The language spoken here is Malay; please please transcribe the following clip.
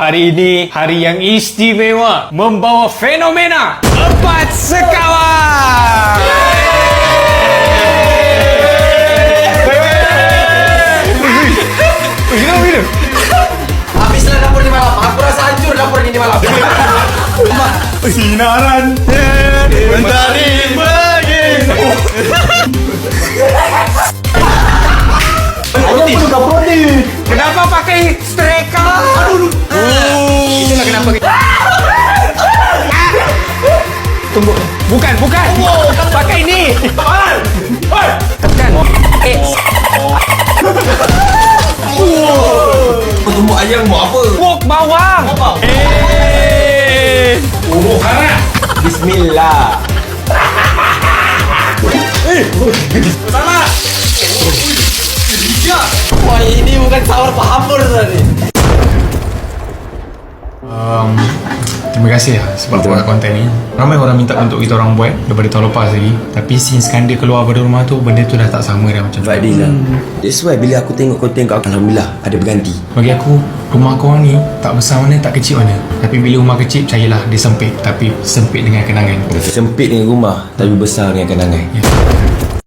Hari ini hari yang istimewa, membawa fenomena Empat Sekawan. Gila. Habislah dapur ni malam. Aku rasa hancur dapur ni malam. Sinaran mentari begin. Prodi. Kenapa pakai streka? Itulah kenapa. Tunggu. Bukan. Pakai ini. Tekan. Tumbuk ayam buat apa? Pok bawang. Harap. Bismillah. Salah. Wah, ini bukan sahur pahapur tadi. Terima kasih lah sebab buat konten ni. Ramai orang minta untuk kita orang buat daripada tahun lepas lagi. Tapi since kan dia keluar pada rumah tu, benda tu dah tak sama dah macam Vibe dia lah. That's why bila aku tengok konten kau, Alhamdulillah ada berganti. Bagi aku, rumah kau ni tak besar mana, tak kecil mana. Tapi bila rumah kecil, percayalah dia sempit. Tapi sempit dengan kenangan. Sempit dengan rumah tapi besar dengan kenangan. Ya.